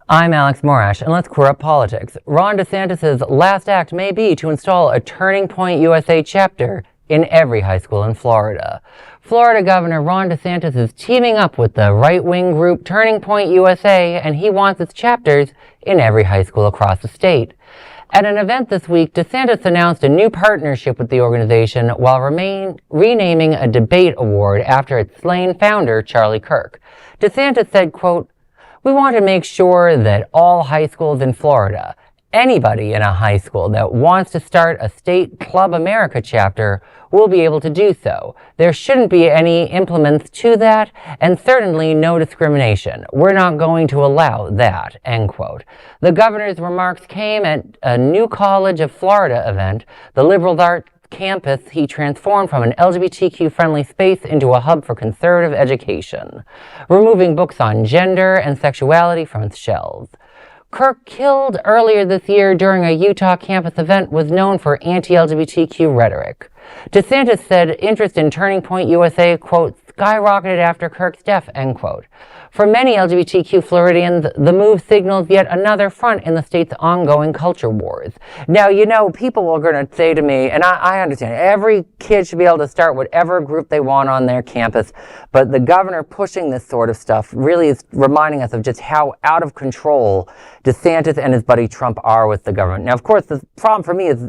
I'm Alex Morash, and let's queer up politics. Ron DeSantis' last act may be to install a Turning Point USA chapter in every high school in Florida. Florida Governor Ron DeSantis is teaming up with the right-wing group Turning Point USA, and he wants its chapters in every high school across the state. At an event this week, DeSantis announced a new partnership with the organization while renaming a debate award after its slain founder, Charlie Kirk. DeSantis said, quote, "We want to make sure that all high schools in Florida, anybody in a high school that wants to start a state Club America chapter will be able to do so. There shouldn't be any impediments to that, and certainly no discrimination. We're not going to allow that," end quote. The governor's remarks came at a New College of Florida event. The liberal arts campus he transformed from an LGBTQ-friendly space into a hub for conservative education, removing books on gender and sexuality from its shelves. Kirk, killed earlier this year during a Utah campus event, was known for anti-LGBTQ rhetoric. DeSantis said interest in Turning Point USA, quote, skyrocketed after Kirk's death, end quote. For many LGBTQ Floridians, the move signals yet another front in the state's ongoing culture wars. Now, you know, people are going to say to me, and I understand, every kid should be able to start whatever group they want on their campus, but the governor pushing this sort of stuff really is reminding us of just how out of control DeSantis and his buddy Trump are with the government. Now, of course, the problem for me is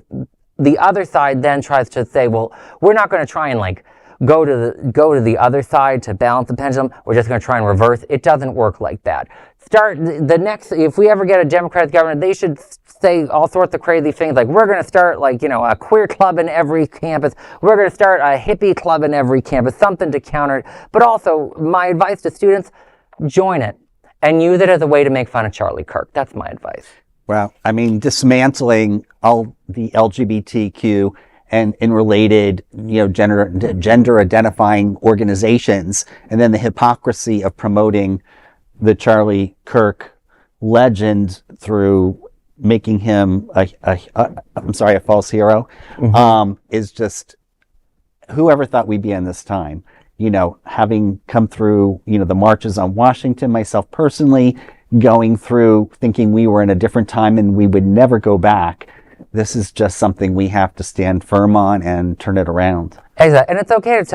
the other side then tries to say, well, we're not going to try and go to the other side to balance the pendulum. We're just going to try and reverse. It doesn't work like that. If we ever get a Democratic government, they should say all sorts of crazy things like, we're going to start a queer club in every campus. We're going to start a hippie club in every campus, something to counter it. But also, my advice to students, join it and use it as a way to make fun of Charlie Kirk. That's my advice. Well, I mean, dismantling all the LGBTQ and related, gender identifying organizations, and then the hypocrisy of promoting the Charlie Kirk legend through making him a false hero, is just, whoever thought we'd be in this time. Having come through, the marches on Washington, myself personally, going through thinking we were in a different time and we would never go back. This is just something we have to stand firm on and turn it around. Exactly. And it's okay to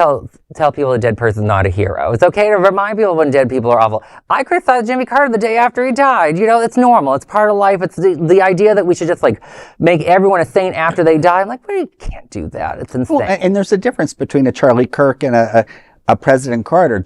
tell people a dead person's not a hero. It's okay to remind people when dead people are awful. I criticized Jimmy Carter the day after he died. It's normal. It's part of life. It's the idea that we should just make everyone a saint after they die. I'm like, well, you can't do that. It's insane. Well, and there's a difference between a Charlie Kirk and a President Carter.